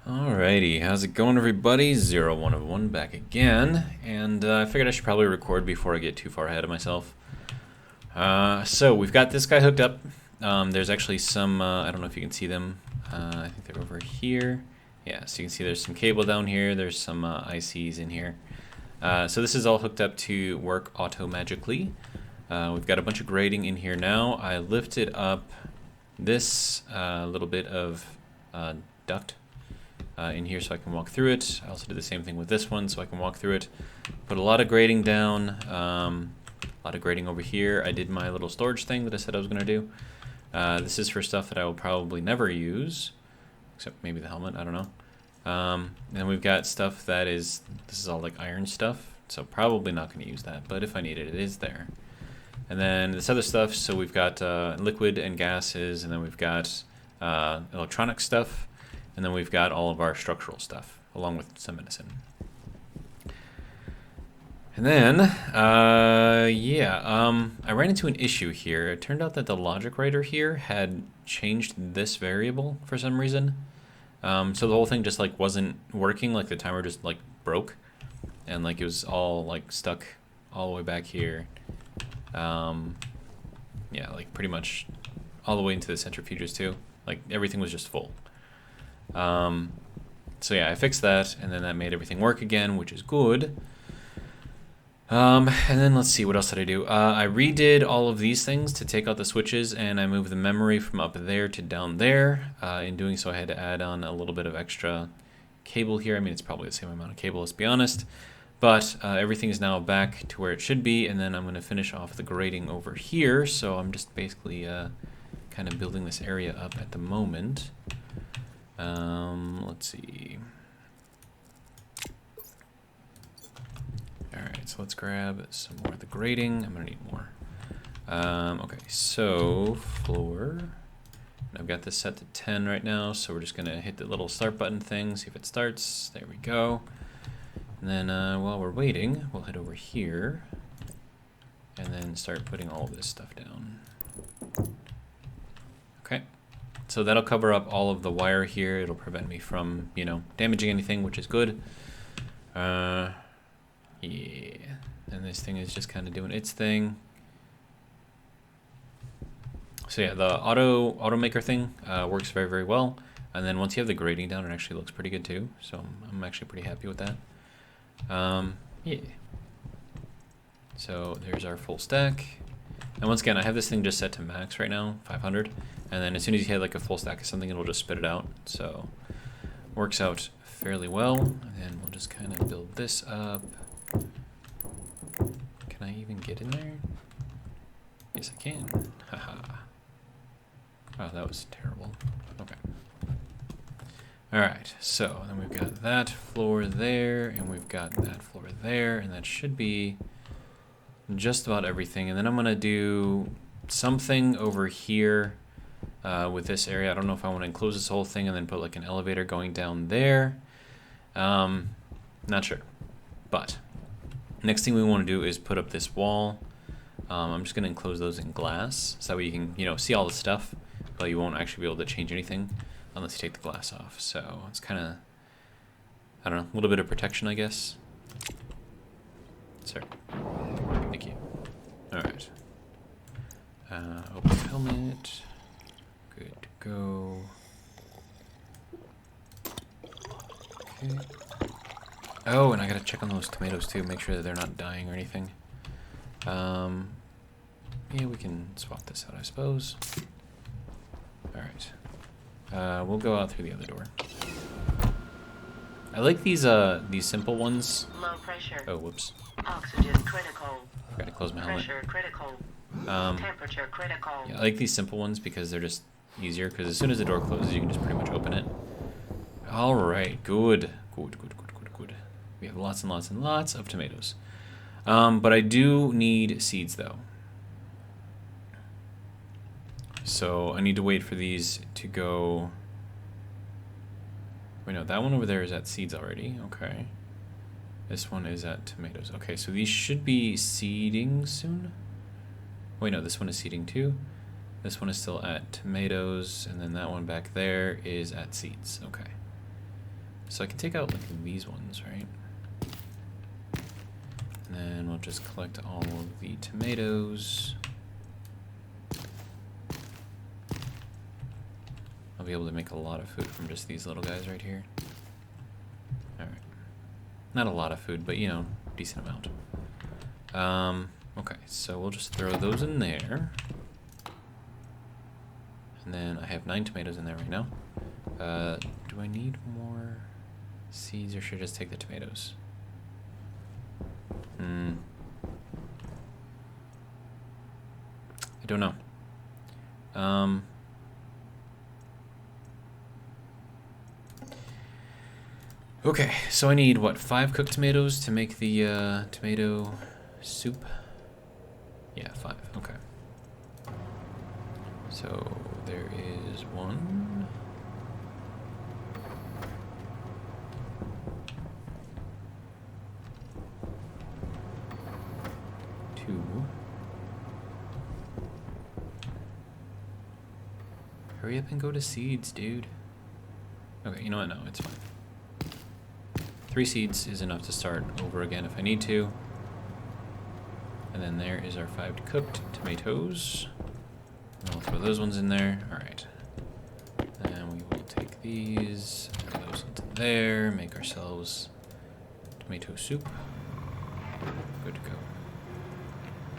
Alrighty, how's it going, everybody? 01 of 1 back again, and I figured I should probably record before I get too far ahead of myself. So we've got this guy hooked up. There's actually some, I don't know if you can see them. I think they're over here. Yeah, so you can see there's some cable down here. There's some ICs in here. So this is all hooked up to work auto-magically. We've got a bunch of grating in here now. I lifted up this little bit of duct in here so I can walk through it. I also did the same thing with this one so I can walk through it. Put a lot of grating down, a lot of grating over here. I did my little storage thing that I said I was going to do. This is for stuff that I will probably never use, except maybe the helmet, I don't know. And then we've got stuff that is, this is all like iron stuff, so probably not going to use that, but if I need it, it is there. And then this other stuff, so we've got liquid and gases, and then we've got electronic stuff, and then we've got all of our structural stuff, along with some medicine. And then, I ran into an issue here. It turned out that the logic writer here had changed this variable for some reason. So the whole thing just like wasn't working, like the timer just like broke, and like it was all like stuck all the way back here. Yeah, like pretty much all the way into the centrifuges too. Like everything was just full. So yeah, I fixed that, and then that made everything work again, which is good. And then let's see, what else did I do? I redid all of these things to take out the switches, and I moved the memory from up there to down there. In doing so, I had to add on a little bit of extra cable here. I mean, it's probably the same amount of cable, let's be honest. But everything is now back to where it should be, and then I'm going to finish off the grating over here. So I'm just basically kind of building this area up at the moment. Let's see. Alright, so let's grab some more of the grating. I'm going to need more. Okay, so floor. And I've got this set to 10 right now, so we're just going to hit the little start button thing, see if it starts. There we go. And then while we're waiting, we'll head over here and then start putting all this stuff down. Okay. So that'll cover up all of the wire here. It'll prevent me from, you know, damaging anything, which is good. Yeah. And this thing is just kind of doing its thing. So yeah, the automaker thing works very, very well. And then once you have the grading down, it actually looks pretty good too. So I'm actually pretty happy with that. Yeah. So there's our full stack. And once again, I have this thing just set to max right now, 500. And then as soon as you hit like a full stack of something, it'll just spit it out. So works out fairly well. And then we'll just kind of build this up. Can I even get in there? Yes, I can. Haha. Oh, that was terrible. Okay. Alright, so then we've got that floor there, and we've got that floor there, and that should be just about everything. And then I'm going to do something over here with this area. I don't know if I want to enclose this whole thing and then put like an elevator going down there. Not sure. But next thing we want to do is put up this wall. I'm just going to enclose those in glass so that way you can, you know, see all the stuff, but you won't actually be able to change anything unless you take the glass off. So it's kind of, I don't know, a little bit of protection, I guess. Sorry. Thank you. All right. Open helmet. Good to go. Okay. Oh, and I gotta check on those tomatoes too, make sure that they're not dying or anything. Yeah, we can swap this out, I suppose. All right. We'll go out through the other door. I like these simple ones. Low pressure. Oh, whoops. Oxygen critical. Forgot to close my helmet. Pressure critical. Temperature critical. Yeah, I like these simple ones because they're just easier. Because as soon as the door closes, you can just pretty much open it. All right, good. Good. We have lots and lots and lots of tomatoes. But I do need seeds though. So I need to wait for these to go. Wait, no, that one over there is at seeds already. Okay. This one is at tomatoes. Okay, so these should be seeding soon. Wait, no, this one is seeding too. This one is still at tomatoes, and then that one back there is at seeds. Okay. So I can take out like these ones, right? And then we'll just collect all of the tomatoes. I'll be able to make a lot of food from just these little guys right here. Alright. Not a lot of food, but you know, decent amount. Okay, so we'll just throw those in there. And then I have 9 tomatoes in there right now. Do I need more seeds or should I just take the tomatoes? I don't know. Okay, so I need, what, 5 cooked tomatoes to make the tomato soup? Yeah, 5, okay. So there is 1. 2. Hurry up and go to seeds, dude. Okay, you know what? No, it's fine. 3 seeds is enough to start over again if I need to. And then there is our 5 cooked tomatoes. And I'll throw those ones in there. Alright. And we will take these, throw those into there, make ourselves tomato soup. Good to go.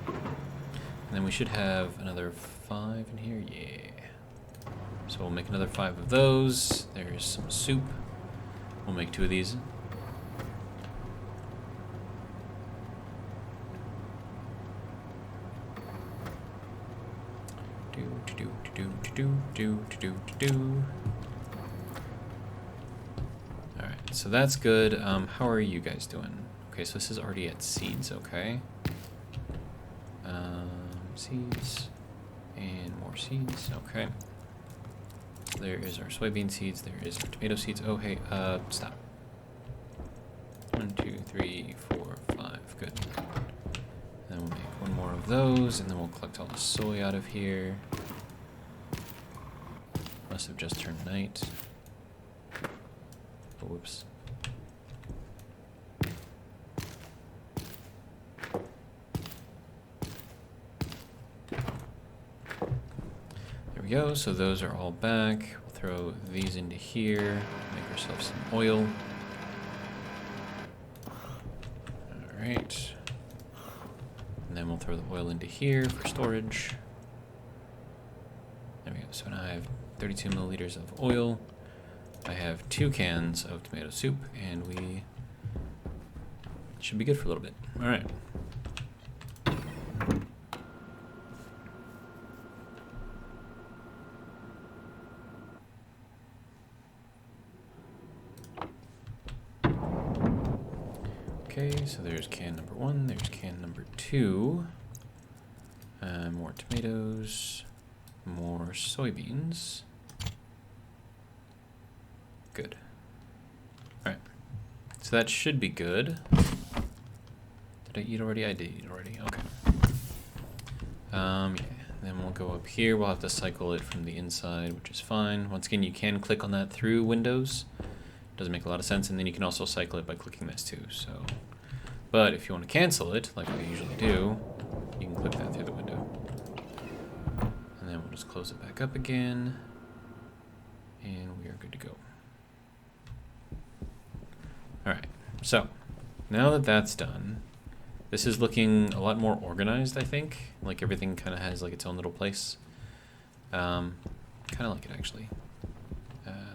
And then we should have another 5 in here. Yeah. So we'll make another 5 of those. There's some soup. We'll make 2 of these. Alright, so that's good. How are you guys doing? Okay, so this is already at seeds, okay. Seeds. And more seeds, okay. There is our soybean seeds, there is our tomato seeds. Oh, hey, stop. 1, 2, 3, 4, 5, good. And then we'll make 1 more of those, and then we'll collect all the soy out of here. Must have just turned night. Oh, whoops. There we go, so those are all back. We'll throw these into here to make ourselves some oil. Alright. And then we'll throw the oil into here for storage. There we go, so now I have 32 milliliters of oil. I have 2 cans of tomato soup, and we should be good for a little bit. All right. Okay, so there's can number 1, there's can number 2. More tomatoes, more soybeans. Good. Alright. So that should be good. Did I eat already? I did eat already. Okay. Yeah. Then we'll go up here. We'll have to cycle it from the inside, which is fine. Once again, you can click on that through Windows. Doesn't make a lot of sense. And then you can also cycle it by clicking this too. So, but if you want to cancel it, like we usually do, you can click that through the window. And then we'll just close it back up again. And we are good to go. Alright, so now that that's done, this is looking a lot more organized, I think. Like everything kind of has like its own little place. Kind of like it actually.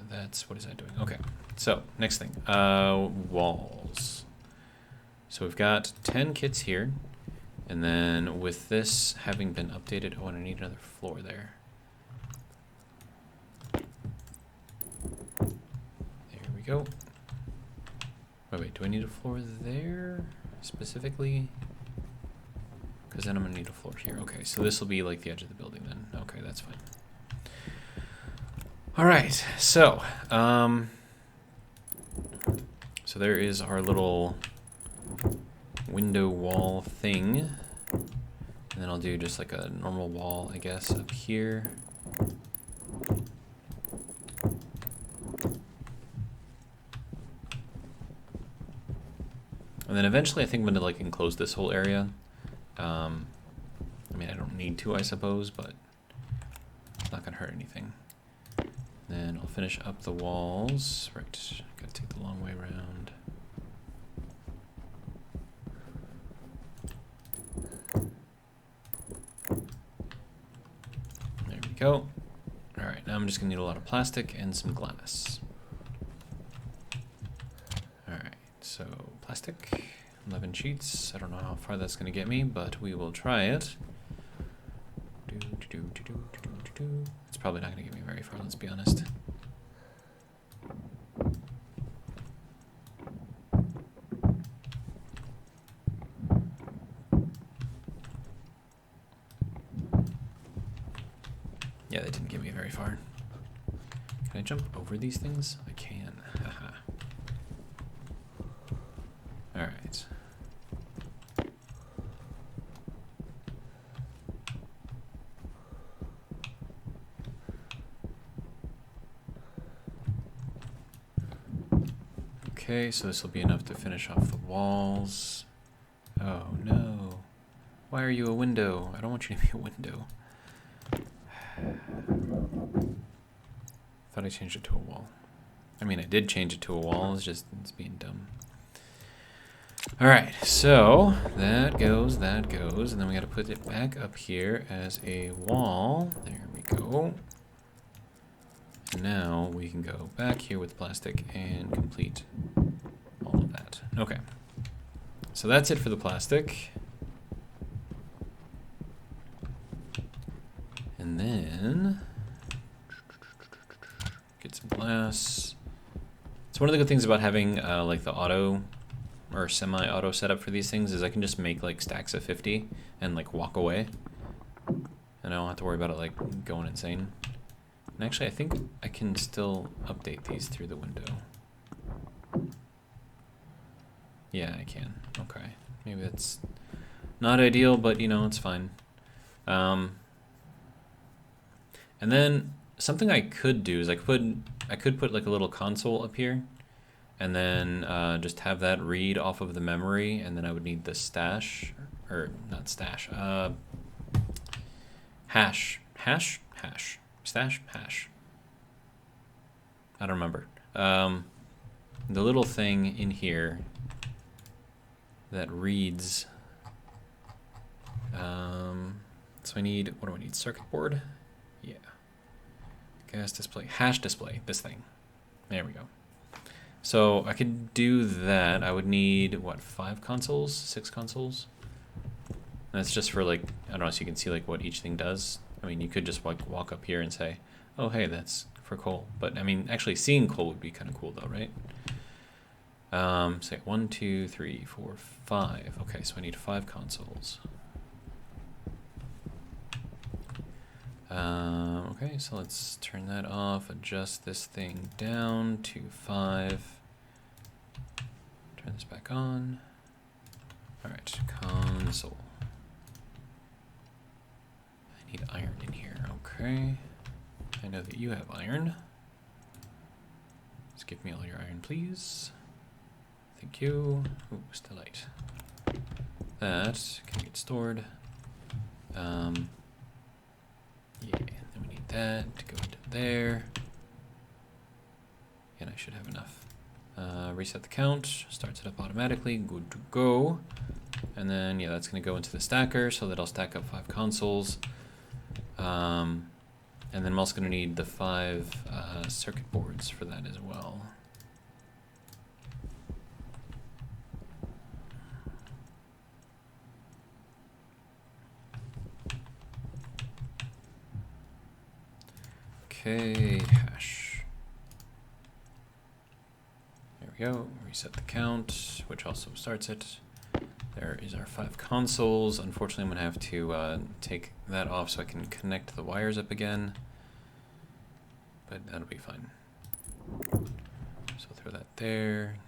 That's, what is that doing? Okay, so next thing, walls. So we've got 10 kits here, and then with this having been updated, oh, and I need another floor there. There we go. Wait, do I need a floor there specifically? Because then I'm going to need a floor here. Okay, so this will be like the edge of the building then. Okay, that's fine. All right, so so there is our little window wall thing. And then I'll do just like a normal wall, I guess, up here. And then eventually I think I'm going to like enclose this whole area. I mean, I don't need to, I suppose, but it's not going to hurt anything. Then I'll finish up the walls. Right, gotta take the long way around. There we go. Alright, now I'm just gonna need a lot of plastic and some glass. Alright, so plastic, 11 sheets. I don't know how far that's gonna get me, but we will try it. It's probably not gonna get me very far, let's be honest. Yeah, that didn't get me very far. Can I jump over these things? I can. Haha. Alright. Okay, so this will be enough to finish off the walls. Oh no. Why are you a window? I don't want you to be a window. Thought I changed it to a wall. I mean, I did change it to a wall, it's being dumb. Alright, so that goes, and then we gotta put it back up here as a wall. There we go. And now we can go back here with plastic and complete all of that. Okay. So that's it for the plastic. And then get some glass. So one of the good things about having like the auto or semi-auto setup for these things is I can just make like stacks of 50 and like walk away. And I don't have to worry about it like going insane. And actually I think I can still update these through the window. Yeah, I can. Okay. Maybe that's not ideal, but you know, it's fine. And then something I could do is I could put like a little console up here, and then just have that read off of the memory, and then I would need the stash, or not stash, hash, stash, hash. I don't remember. The little thing in here that reads. So I need, what do I need? Circuit board? Yeah. Gas display, hash display, this thing. There we go. So I could do that. I would need, what, 5 consoles? 6 consoles? And that's just for like, I don't know, so you can see like what each thing does. I mean, you could just like walk up here and say, oh, hey, that's for coal. But I mean, actually seeing coal would be kind of cool though, right? Say 1, 2, 3, 4, 5. Okay, so I need 5 consoles. Okay, so let's turn that off, adjust this thing down to 5. Turn this back on. Alright, console. I need iron in here, okay. I know that you have iron. Just give me all your iron, please. Thank you. Ooh, stellite. That can get stored. Yeah, then we need that to go into there. And I should have enough. Reset the count, starts it up automatically, good to go. And then, yeah, that's gonna go into the stacker so that I'll stack up 5 consoles. And then I'm also gonna need the 5 circuit boards for that as well. Okay, hash. There we go. Reset the count, which also starts it. There is our 5 consoles. Unfortunately, I'm going to have to take that off so I can connect the wires up again. But that'll be fine. So throw that there.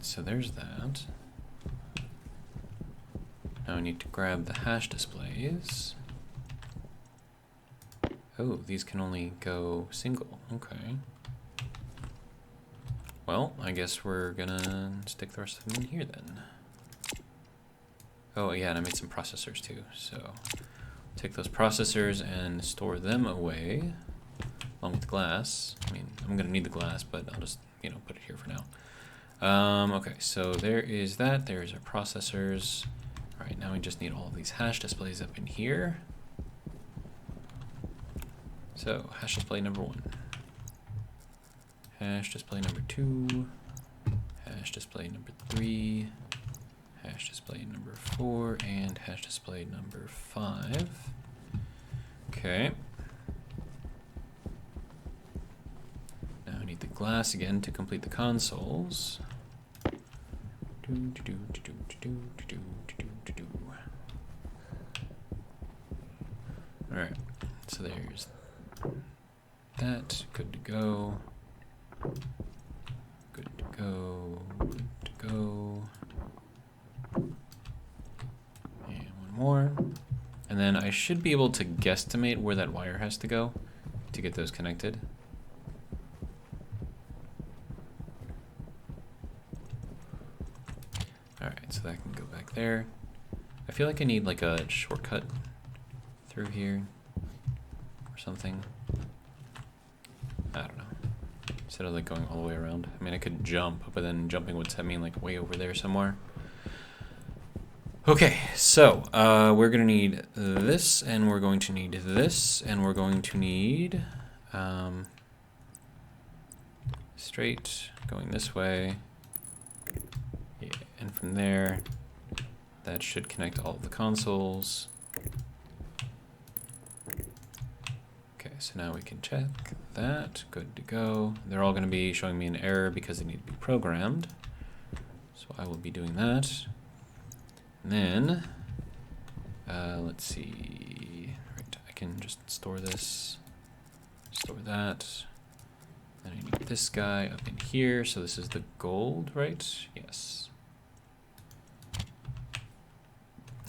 So there's that. Now I need to grab the hash displays. Oh, these can only go single. Okay. Well, I guess we're gonna stick the rest of them in here then. Oh yeah, and I made some processors too. So take those processors and store them away along with the glass. I mean, I'm gonna need the glass, but I'll just, you know, put it here for now. Okay, so there is that. There's our processors. All right, now we just need all of these hash displays up in here. So hash display number 1, hash display number 2, hash display number 3, hash display number 4, and hash display number 5. Okay. Now I need the glass again to complete the consoles. Alright, so there's that. Good to go. Good to go. Good to go. And one more. And then I should be able to guesstimate where that wire has to go to get those connected. Alright, so that can go back there. I feel like I need like a shortcut through here or something. I don't know. Instead of like going all the way around. I mean, I could jump, but then jumping would set me like way over there somewhere. Okay, so we're gonna need this, and we're going to need this, and we're going to need straight going this way. Yeah, and from there, that should connect all of the consoles. Okay, so now we can check that. Good to go. They're all going to be showing me an error because they need to be programmed. So I will be doing that. And then, let's see. Right, I can just store this, store that. Then I need this guy up in here. So this is the gold, right? Yes.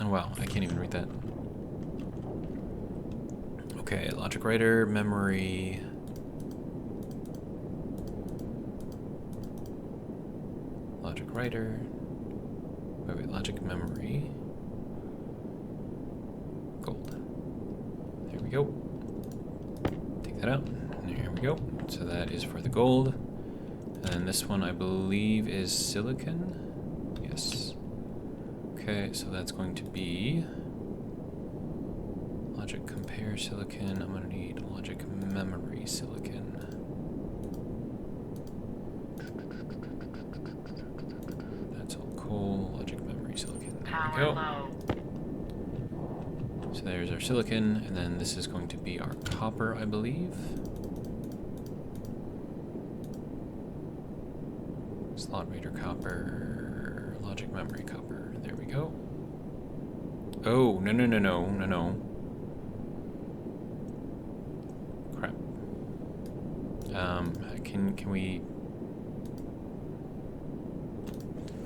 Oh wow, I can't even read that. Okay, logic writer, memory. Logic writer. Wait, logic memory. Gold. There we go. Take that out. There we go. So that is for the gold. And then this one I believe is silicon. Yes. Okay, so that's going to be logic compare silicon. I'm gonna need logic memory silicon. That's all cool. Logic memory silicon. There we go. So there's our silicon, and then this is going to be our copper, I believe. Slot reader copper, logic memory copper. There we go. Oh, no. Crap. Can we...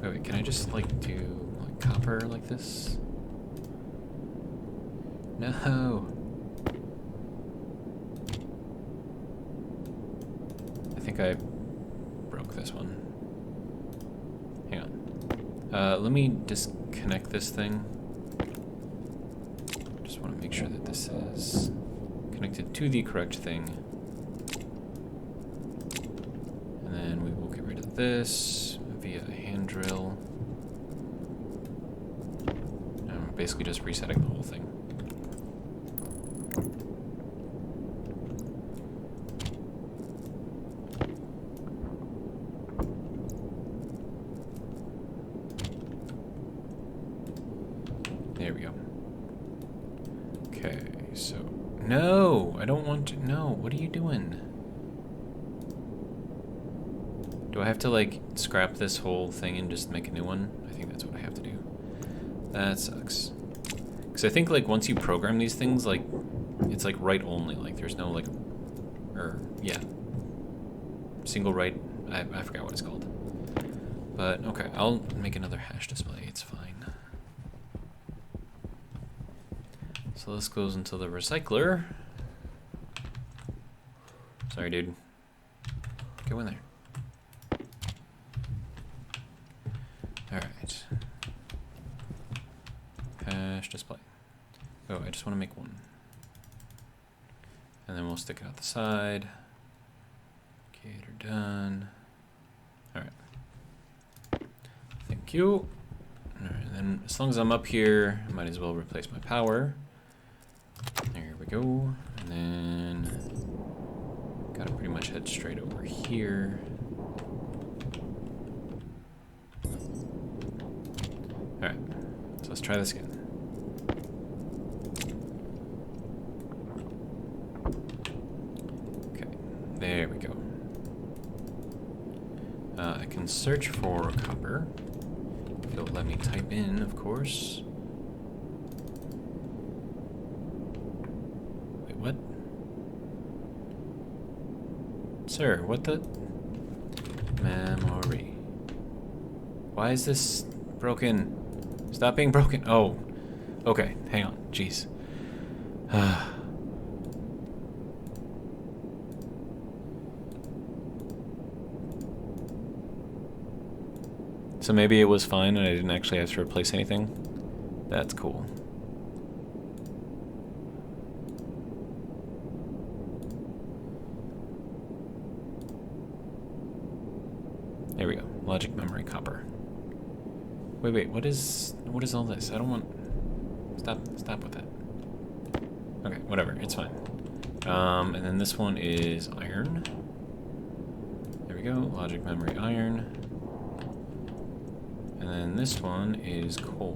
Wait, can I just, like, do, like, copper like this? No! I think I broke this one. Hang on. Let me disconnect this thing. Just want to make sure that this is connected to the correct thing. And then we will get rid of this via a hand drill. And I'm basically just resetting the whole thing. There we go. Okay, so... No! I don't want to... No, what are you doing? Do I have to, like, scrap this whole thing and just make a new one? I think that's what I have to do. That sucks. Because I think, like, once you program these things, like, it's, like, write only. Like, there's no, like... yeah. Single write... I forgot what it's called. But, okay, I'll make another hash display. It's fine. So this goes into the recycler. Sorry, dude. Go in there. Alright. Hash display. Oh, I just want to make one. And then we'll stick it out the side. Gator done. Alright. Thank you. Alright, and then as long as I'm up here, I might as well replace my power. There we go. And then gotta pretty much head straight over here. Alright, so let's try this again. Okay, there we go. I can search for copper. If it'll let me type in, of course. Wait, what? Sir, what the? Memory. Why is this broken? Stop being broken. Oh. Okay, hang on. Jeez. So maybe it was fine and I didn't actually have to replace anything. That's cool. There we go. Logic memory copper. Wait, what is all this? I don't want... Stop with that. Okay, whatever, it's fine. And then this one is iron. There we go, logic memory iron. And then this one is coal.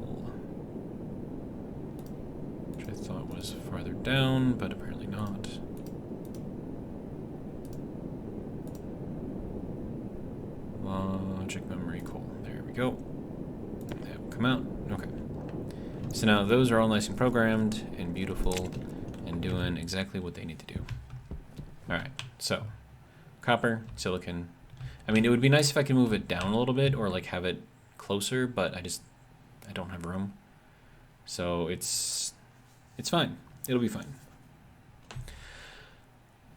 Which I thought was farther down, but apparently not. Logic memory coal. There we go. That will come out. Okay. So now those are all nice and programmed and beautiful and doing exactly what they need to do. Alright, so copper, silicon. I mean, it would be nice if I could move it down a little bit or like have it closer, but I don't have room. So it's fine. It'll be fine.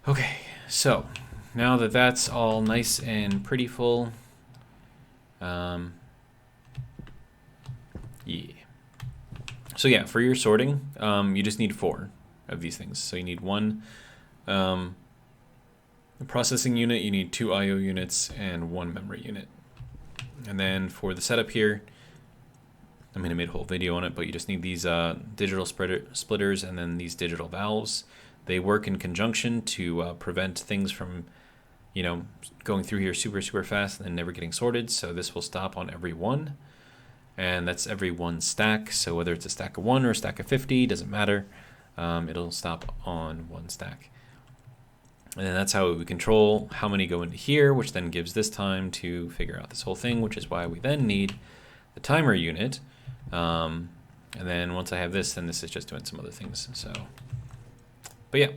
Okay, so now that that's all nice and pretty full, yeah. So yeah, for your sorting, you just need 4 of these things. So you need one processing unit, you need 2 I/O units, and 1 memory unit. And then for the setup here, I mean, I made a whole video on it, but you just need these digital splitters and then these digital valves. They work in conjunction to prevent things from, you know, going through here super, super fast and then never getting sorted. So this will stop on every one. And that's every 1 stack. So whether it's a stack of 1 or a stack of 50, doesn't matter. It'll stop on 1 stack. And then that's how we control how many go into here, which then gives this time to figure out this whole thing, which is why we then need the timer unit. And then once I have this, then this is just doing some other things. So, but yeah,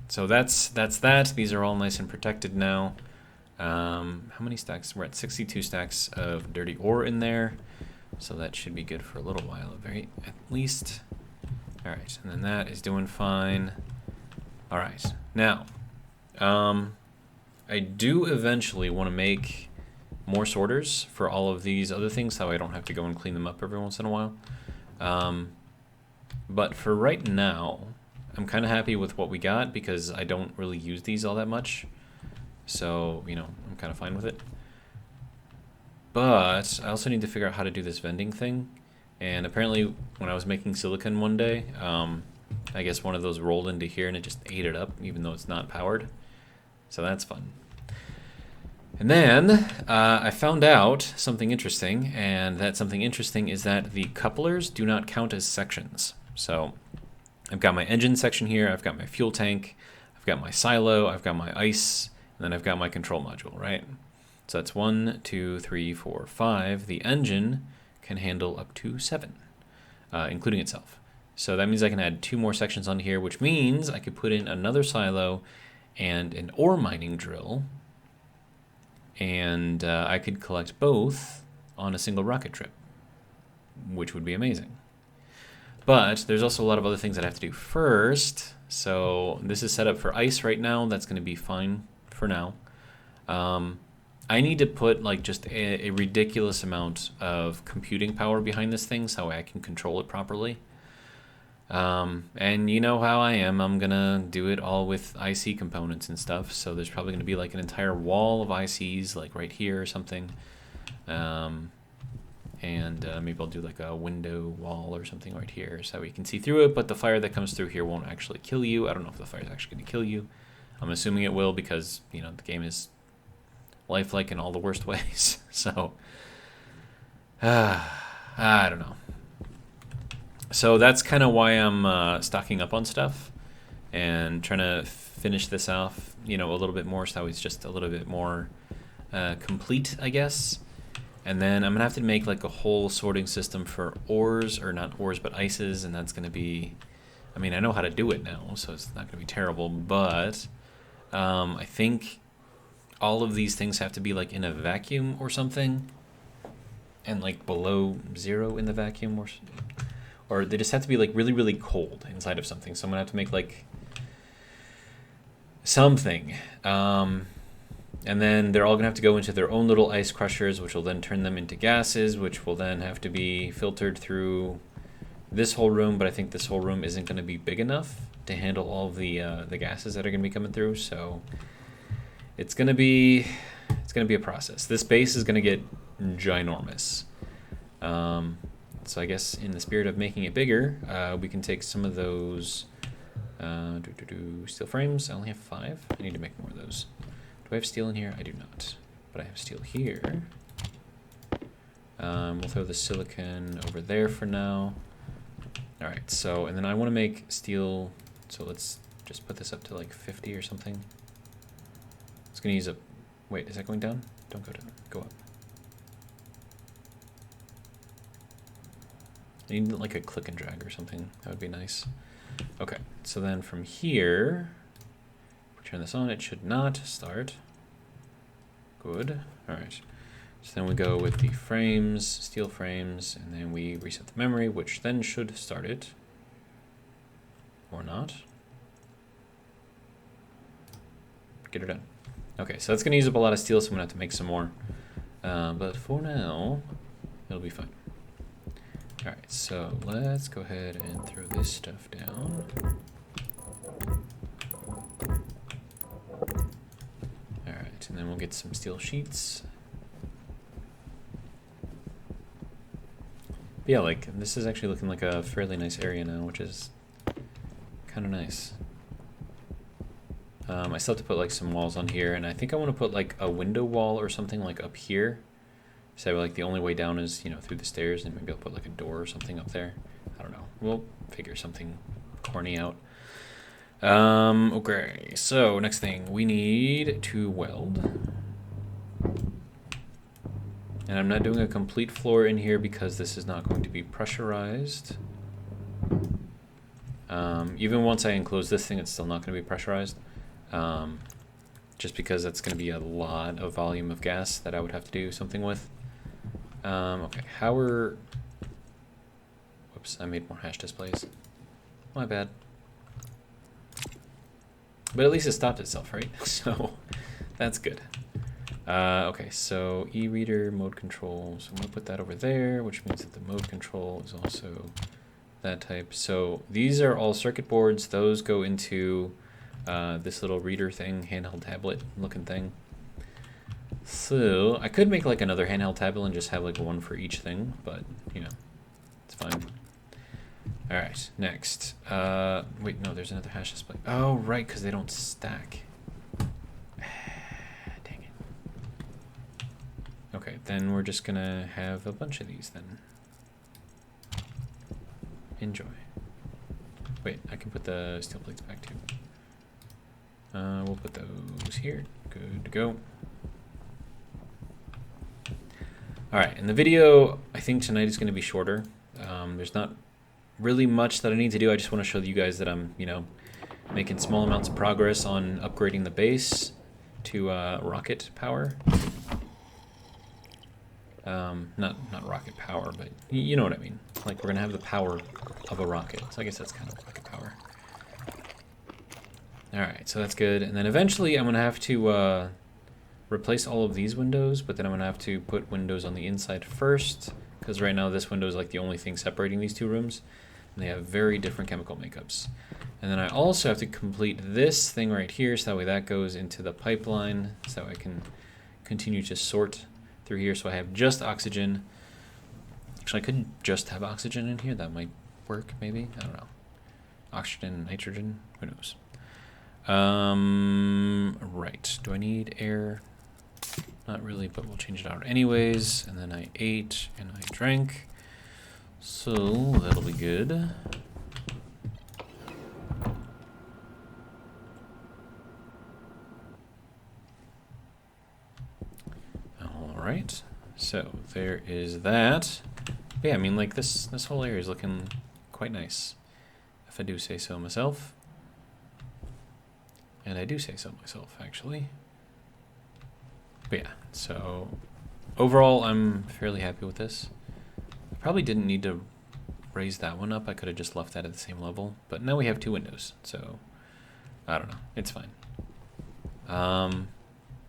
so that's that. These are all nice and protected now. How many stacks? We're at 62 stacks of dirty ore in there. So that should be good for a little while, at least. All right, and then that is doing fine. All right, now, I do eventually want to make more sorters for all of these other things, so I don't have to go and clean them up every once in a while. But for right now, I'm kind of happy with what we got because I don't really use these all that much. So, you know, I'm kind of fine with it. But I also need to figure out how to do this vending thing. And apparently when I was making silicon one day, I guess one of those rolled into here and it just ate it up, even though it's not powered. So that's fun. And then I found out something interesting, and that something interesting is that the couplers do not count as sections. So I've got my engine section here, I've got my fuel tank, I've got my silo, I've got my ice, and then I've got my control module, right? So that's 1, 2, 3, 4, 5. The engine can handle up to 7, including itself. So that means I can add 2 more sections on here, which means I could put in another silo and an ore mining drill, and I could collect both on a single rocket trip, which would be amazing. But there's also a lot of other things that I have to do first. So this is set up for ice right now. That's going to be fine for now. I need to put like just a ridiculous amount of computing power behind this thing so I can control it properly. And you know how I am. I'm going to do it all with IC components and stuff. So there's probably going to be like an entire wall of ICs like right here or something. Maybe I'll do like a window wall or something right here so we can see through it, but the fire that comes through here won't actually kill you. I don't know if the fire is actually going to kill you. I'm assuming it will because, you know, the game is lifelike in all the worst ways. So, I don't know. So that's kind of why I'm stocking up on stuff and trying to finish this off, you know, a little bit more so it's just a little bit more complete, I guess. And then I'm going to have to make like a whole sorting system for ores, or not ores, but ices, and that's going to be, I mean, I know how to do it now, so it's not going to be terrible, but I think all of these things have to be like in a vacuum or something, and like below 0 in the vacuum, or they just have to be like really, really cold inside of something. So I'm going to have to make like something. And then they're all going to have to go into their own little ice crushers, which will then turn them into gases, which will then have to be filtered through this whole room. But I think this whole room isn't going to be big enough to handle all of the gases that are going to be coming through. So it's going to be a process. This base is going to get ginormous. So I guess in the spirit of making it bigger, we can take some of those steel frames. I only have 5. I need to make more of those. Do I have steel in here? I do not, but I have steel here. We'll throw the silicon over there for now. All right, so, and then I want to make steel, so let's just put this up to like 50 or something. It's going to use a, wait, is that going down? Don't go down, go up. I need like a click and drag or something. That would be nice. Okay, so then from here, turn this on, it should not start. Good. All right. So then we go with the frames, steel frames, and then we reset the memory, which then should start it. Or not. Get her done. Okay, so that's going to use up a lot of steel, so I'm going to have to make some more. But for now, it'll be fine. All right, so let's go ahead and throw this stuff down. Alright, and then we'll get some steel sheets. But yeah, like, this is actually looking like a fairly nice area now, which is kind of nice. I still have to put like some walls on here, and I think I want to put like a window wall or something like up here. So like the only way down is, you know, through the stairs, and maybe I'll put like a door or something up there. I don't know. We'll figure something corny out. Okay, so next thing, we need to weld. And I'm not doing a complete floor in here because this is not going to be pressurized. Even once I enclose this thing, it's still not going to be pressurized. Just because that's going to be a lot of volume of gas that I would have to do something with. Okay, how are... Whoops, I made more hash displays. My bad. But at least it stopped itself, right? So that's good. Okay, so e-reader mode control. So I'm going to put that over there, which means that the mode control is also that type. So these are all circuit boards. Those go into this little reader thing, handheld tablet looking thing. So I could make like another handheld tablet and just have like one for each thing, but you know, it's fine. All right, next. Wait, no, there's another hash display. Oh, right, because they don't stack. Dang it. Okay, then we're just gonna have a bunch of these then. Enjoy. Wait, I can put the steel plates back too. We'll put those here. Good to go. All right, and the video, I think tonight is going to be shorter. There's not really much that I need to do. I just want to show you guys that I'm, you know, making small amounts of progress on upgrading the base to rocket power. Not rocket power, but you know what I mean. Like we're gonna have the power of a rocket. So I guess that's kind of rocket power. All right, so that's good. And then eventually I'm gonna have to replace all of these windows, but then I'm gonna have to put windows on the inside first, because right now this window is like the only thing separating these two rooms, and they have very different chemical makeups. And then I also have to complete this thing right here, so that way that goes into the pipeline, so I can continue to sort through here. So I have just oxygen. Actually, I could just have oxygen in here. That might work, maybe. I don't know. Oxygen, nitrogen, who knows? Right. Do I need air? Not really, but we'll change it out anyways. And then I ate and I drank. So that'll be good. Alright. So there is that. But yeah, I mean like this whole area is looking quite nice, if I do say so myself. And I do say so myself, actually. But yeah, so overall, I'm fairly happy with this. I probably didn't need to raise that one up. I could have just left that at the same level. But now we have two windows, so I don't know. It's fine.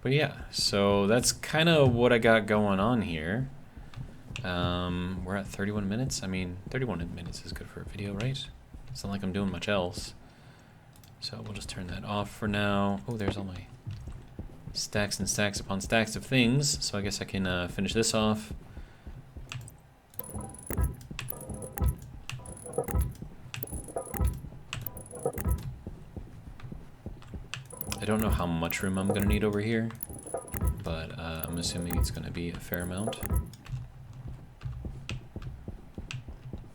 But yeah, so that's kind of what I got going on here. We're at 31 minutes. I mean, 31 minutes is good for a video, right? It's not like I'm doing much else. So we'll just turn that off for now. Oh, there's all my stacks and stacks upon stacks of things. So I guess I can finish this off. I don't know how much room I'm going to need over here, but I'm assuming it's going to be a fair amount.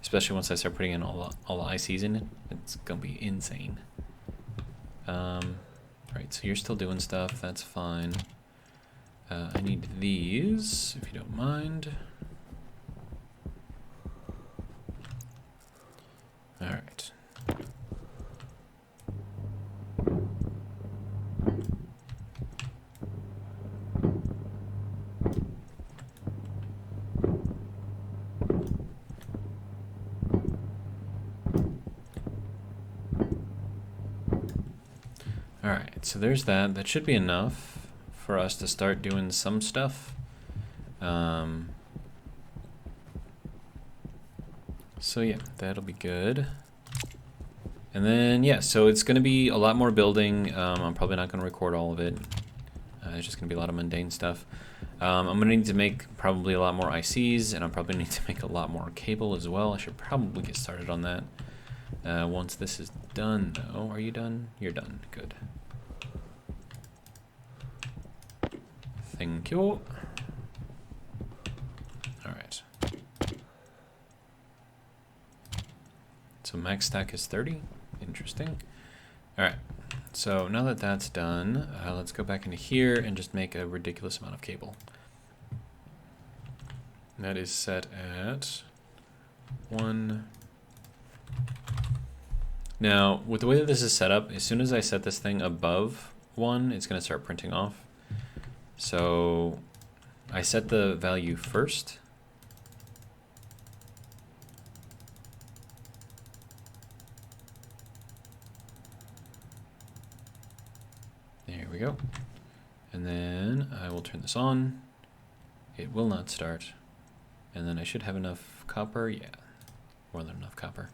Especially once I start putting in all the ICs in it, it's going to be insane. Right, so you're still doing stuff, that's fine. I need these, if you don't mind. Alright. Alright, so there's that. That should be enough for us to start doing some stuff. So yeah, that'll be good. And then, yeah, so it's going to be a lot more building. I'm probably not going to record all of it. It's just going to be a lot of mundane stuff. I'm going to need to make probably a lot more ICs, and I'll probably need to make a lot more cable as well. I should probably get started on that. Once this is done, though. Are you done? You're done. Good. Thank you. Alright. So max stack is 30. Interesting. Alright. So now that that's done, let's go back into here and just make a ridiculous amount of cable. That is set at 1. Now, with the way that this is set up, as soon as I set this thing above 1, it's going to start printing off. So I set the value first. There we go. And then I will turn this on. It will not start. And then I should have enough copper. Yeah, more than enough copper.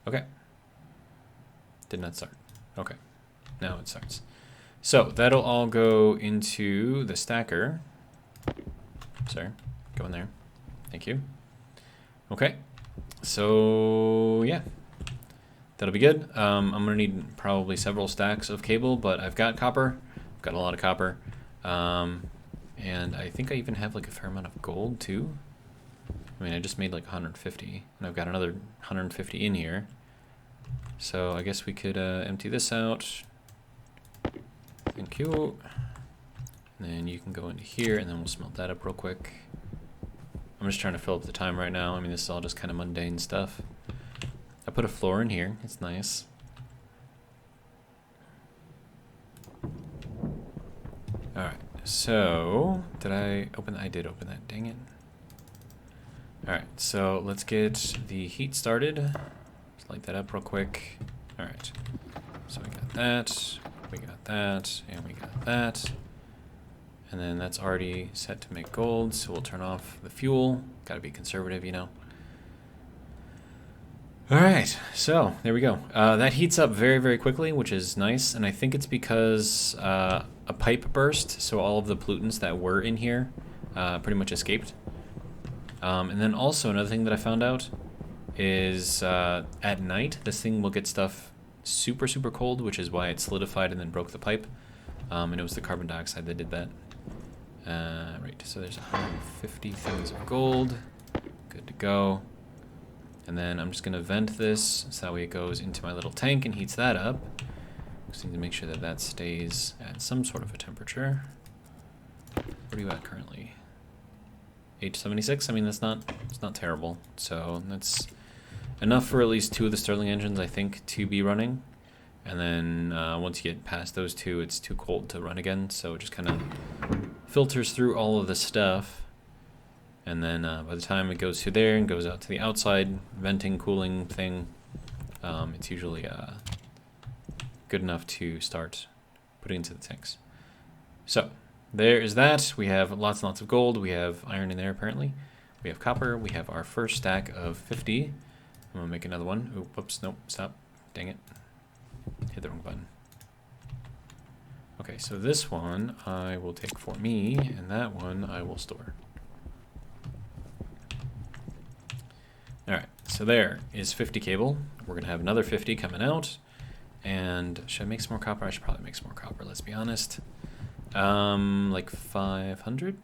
Okay. Did not start. Okay. Now it starts. So that'll all go into the stacker. Sorry, go in there. Thank you. Okay. So yeah, that'll be good. I'm gonna need probably several stacks of cable, but I've got copper. I've got a lot of copper. And I think I even have like a fair amount of gold too. I mean, I just made like 150, and I've got another 150 in here. So I guess we could empty this out. Thank you. And then you can go into here, and then we'll smelt that up real quick. I'm just trying to fill up the time right now. I mean, this is all just kind of mundane stuff. I put a floor in here. It's nice. Alright, so did I open that? I did open that. Dang it. Alright, so let's get the heat started. Just light that up real quick. Alright, so we got that, and we got that. And then that's already set to make gold, so we'll turn off the fuel. Gotta be conservative, you know. Alright, so there we go. That heats up very, very quickly, which is nice, and I think it's because a pipe burst, so all of the pollutants that were in here pretty much escaped. And then also another thing that I found out is at night, this thing will get stuff super, super cold, which is why it solidified and then broke the pipe. And it was the carbon dioxide that did that. Right, so there's 150 things of gold. Good to go. And then I'm just going to vent this so that way it goes into my little tank and heats that up. Just need to make sure that that stays at some sort of a temperature. What are you at currently? 876? I mean, it's not terrible. So that's enough for at least 2 of the Stirling engines, I think, to be running. And then once you get past those 2, it's too cold to run again. So it just kind of filters through all of the stuff. And then by the time it goes through there and goes out to the outside venting, cooling thing, it's usually good enough to start putting into the tanks. So there is that. We have lots and lots of gold. We have iron in there apparently. We have copper. We have our first stack of 50. I'm going to make another one. Ooh, whoops, nope, stop. Dang it. Hit the wrong button. Okay, so this one I will take for me, and that one I will store. Alright, so there is 50 cable. We're going to have another 50 coming out. And should I make some more copper? I should probably make some more copper, let's be honest. Like 500?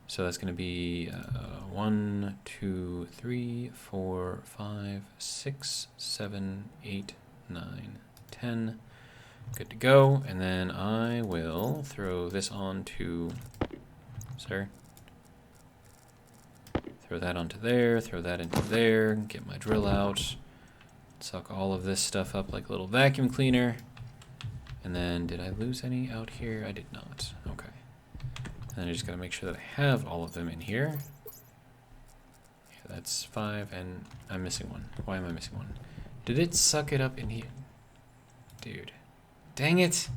So that's going to be 1, 2, 3, 4, 5, 6, 7, 8, 9, 10. Good to go. And then I will throw this on to... Sorry. Throw that onto there, throw that into there, get my drill out, suck all of this stuff up like a little vacuum cleaner. And then, did I lose any out here? I did not. Okay. And then I just gotta make sure that I have all of them in here. Yeah, that's 5, and I'm missing one. Why am I missing one? Did it suck it up in here? Dude. Dang it!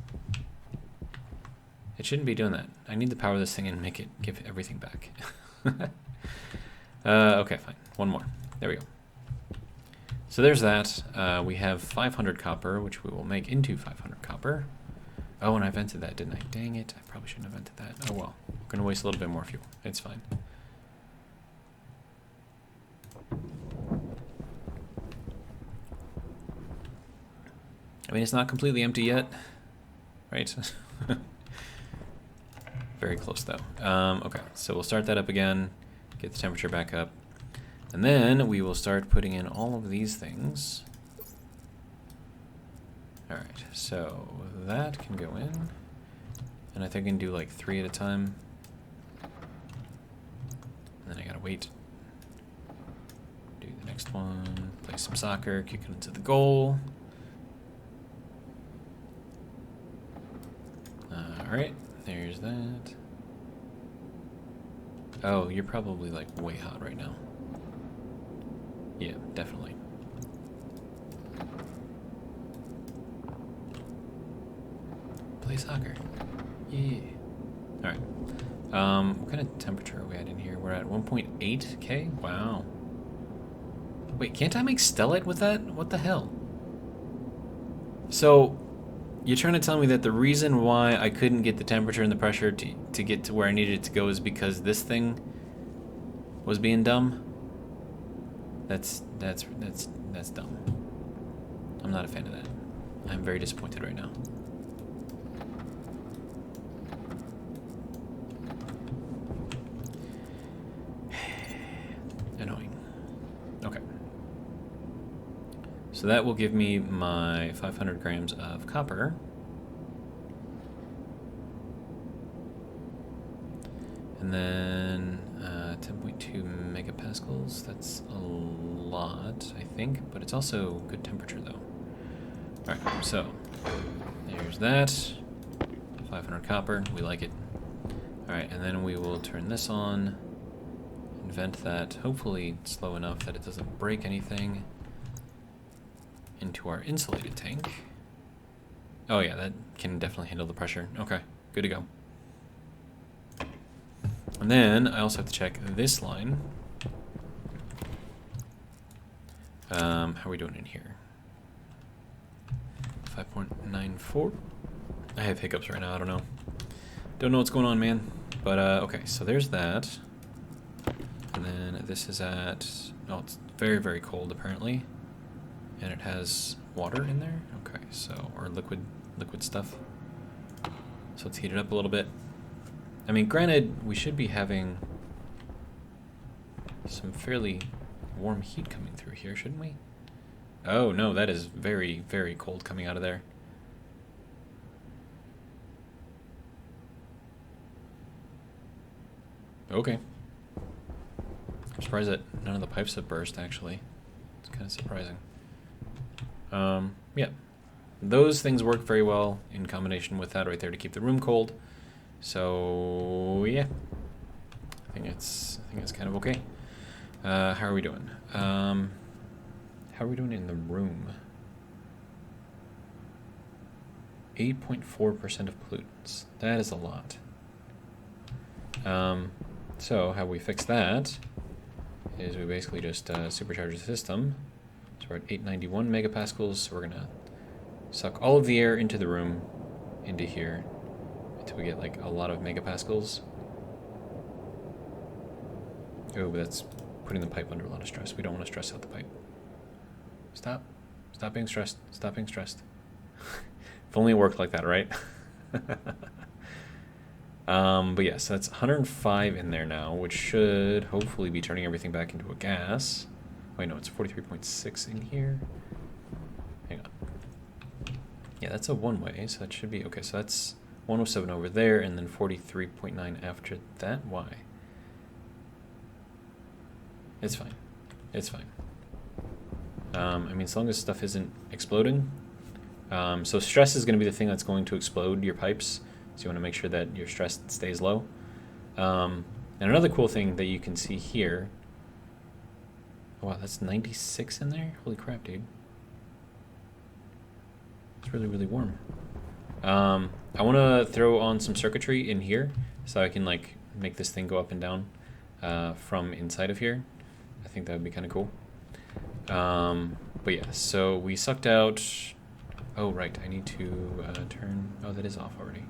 It shouldn't be doing that. I need to power this thing and make it give everything back. Okay, fine. One more. There we go. So there's that. We have 500 copper, which we will make into 500 copper. Oh, and I vented that, didn't I? Dang it. I probably shouldn't have vented that. Oh, well. We're going to waste a little bit more fuel. It's fine. I mean, it's not completely empty yet, right? Very close, though. Okay, so we'll start that up again. Get the temperature back up. And then we will start putting in all of these things. Alright, so that can go in. And I think I can do like 3 at a time. And then I gotta wait. Do the next one. Play some soccer, kick it into the goal. Alright, there's that. Oh, you're probably like way hot right now. Yeah, definitely. Play soccer. Yeah. Alright. What kind of temperature are we at in here? We're at 1.8K? Wow. Wait, can't I make stellite with that? What the hell? So, you're trying to tell me that the reason why I couldn't get the temperature and the pressure to get to where I needed it to go is because this thing was being dumb? That's dumb. I'm not a fan of that. I'm very disappointed right now. Annoying. Okay. So that will give me my 500 grams of copper. And then 10.2 megapascals. That's a lot, I think, but it's also good temperature though. Alright, so there's that. 500 copper, we like it. Alright, and then we will turn this on. and vent that hopefully slow enough that it doesn't break anything into our insulated tank. Oh yeah, that can definitely handle the pressure. Okay, good to go. And then I also have to check this line. How are we doing in here? 5.94. I have hiccups right now, I don't know. Don't know what's going on, man. But, okay, so there's that. And then this is at... Oh, it's very, very cold, apparently. And it has water in there? Okay, so... Or liquid stuff. So let's heat it up a little bit. I mean, granted, we should be having some fairly warm heat coming through here, shouldn't we? Oh, no, that is very, very cold coming out of there. Okay. I'm surprised that none of the pipes have burst, actually. It's kind of surprising. Yeah. Those things work very well in combination with that right there to keep the room cold. So, yeah. I think it's kind of okay. How are we doing? How are we doing in the room? 8.4% of pollutants. That is a lot. So how we fix that is we basically just supercharge the system. So we're at 891 megapascals, so we're gonna suck all of the air into the room, into here, until we get like a lot of megapascals. Oh, but that's putting the pipe under a lot of stress. We don't want to stress out the pipe. Stop. Stop being stressed. Stop being stressed. If only it worked like that, right? But yeah, so that's 105 in there now, which should hopefully be turning everything back into a gas. Wait, no, it's 43.6 in here. Hang on. Yeah, that's a one-way, so that should be... Okay, so that's 107 over there, and then 43.9 after that. Why? It's fine. It's fine. I mean, as long as stuff isn't exploding. So stress is going to be the thing that's going to explode your pipes. So you want to make sure that your stress stays low. And another cool thing that you can see here. Oh, wow, that's 96 in there? Holy crap, dude. It's really, really warm. I want to throw on some circuitry in here so I can like make this thing go up and down from inside of here. I think that would be kind of cool. But yeah, so we sucked out... Oh, right, I need to turn... Oh, that is off already.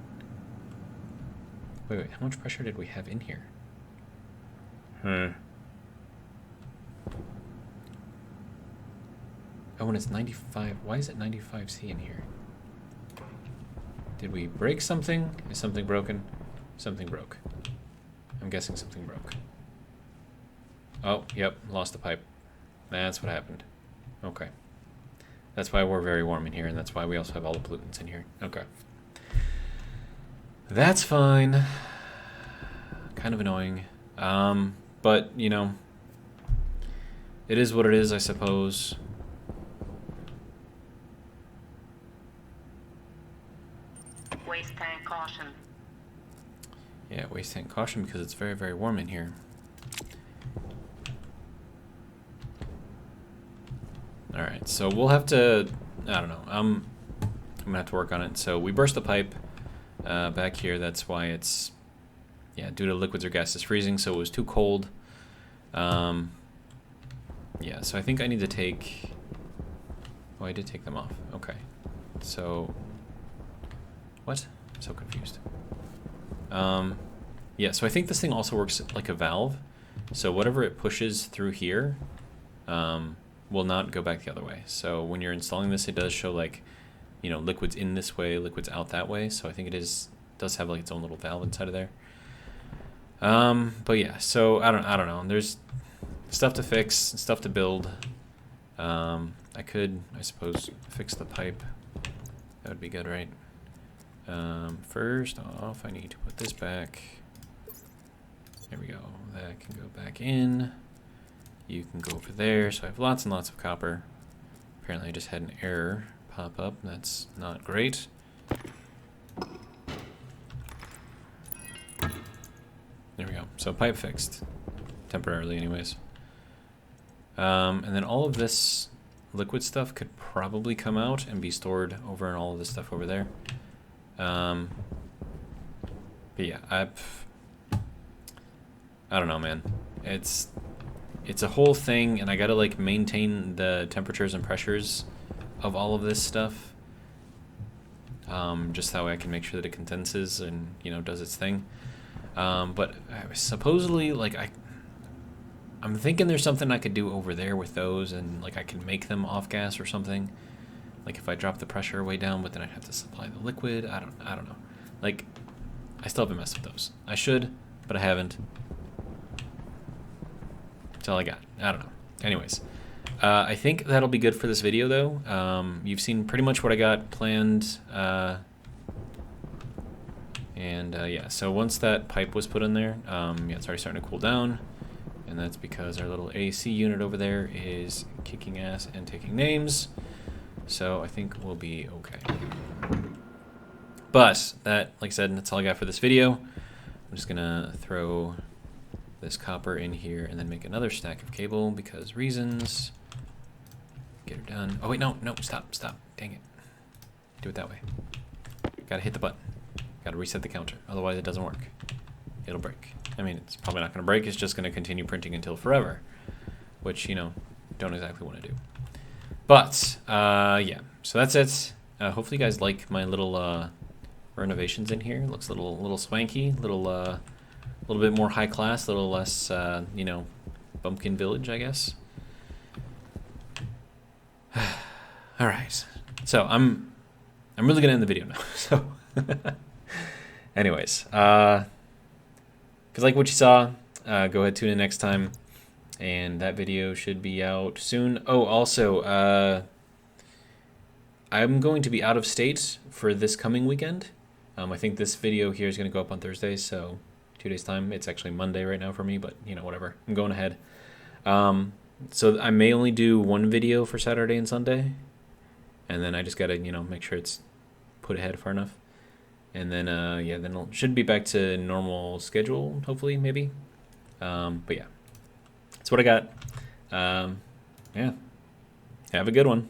Wait, how much pressure did we have in here? Oh, and it's 95. Why is it 95C in here? Did we break something? Is something broken? Something broke. I'm guessing something broke. Oh, yep, lost the pipe. That's what happened. Okay. That's why we're very warm in here, and that's why we also have all the pollutants in here. Okay. That's fine. Kind of annoying. But, you know, it is what it is, I suppose. Waste tank caution. Yeah, waste tank caution because it's very, very warm in here. Alright, so we'll have to... I don't know. I'm going to have to work on it. So we burst the pipe back here. That's why it's... Yeah, due to liquids or gases freezing, so it was too cold. Yeah, so I think I need to take... Oh, I did take them off. Okay. So... What? I'm so confused. Yeah, so I think this thing also works like a valve. So whatever it pushes through here will not go back the other way. So when you're installing this, it does show like, you know, liquids in this way, liquids out that way. So I think it does have like its own little valve inside of there. But yeah, so I don't know. There's stuff to fix, stuff to build. I could, I suppose, fix the pipe. That would be good, right? First off, I need to put this back. There we go. That can go back in. You can go over there. So I have lots and lots of copper. Apparently I just had an error pop up. That's not great. There we go. So pipe fixed. temporarily anyways. And then all of this liquid stuff could probably come out and be stored over in all of this stuff over there. But yeah, I don't know, man. It's a whole thing, and I gotta like maintain the temperatures and pressures of all of this stuff. Just that way I can make sure that it condenses and, you know, does its thing. But supposedly, like, I'm thinking there's something I could do over there with those, and like I can make them off gas or something. Like if I drop the pressure way down, but then I'd have to supply the liquid. I don't know. Like, I still haven't messed with those. I should, but I haven't. That's all I got. I don't know. Anyways, I think that'll be good for this video, though. You've seen pretty much what I got planned. Yeah, so once that pipe was put in there, yeah, it's already starting to cool down. And that's because our little AC unit over there is kicking ass and taking names. So I think we'll be okay. But that, like I said, that's all I got for this video. I'm just gonna throw this copper in here and then make another stack of cable because reasons. Get her done. Oh wait, no, stop. Dang it. Do it that way. Gotta hit the button. Gotta reset the counter. Otherwise it doesn't work. It'll break. I mean, it's probably not gonna break. It's just gonna continue printing until forever. Which, you know, don't exactly want to do. But, yeah. So that's it. Hopefully you guys like my little renovations in here. It looks a little swanky, little bit more high class, a little less, you know, bumpkin village, I guess. All right. So I'm really gonna end the video now. So, anyways, if you like what you saw, go ahead, tune in next time, and that video should be out soon. Oh, also, I'm going to be out of state for this coming weekend. I think this video here is going to go up on Thursday, so 2 days time. It's actually Monday right now for me, but you know, whatever. I'm going ahead. So I may only do one video for Saturday and Sunday, and then I just gotta, you know, make sure it's put ahead far enough. And then, yeah, then it should be back to normal schedule, hopefully, maybe. But yeah, that's what I got. Yeah, have a good one.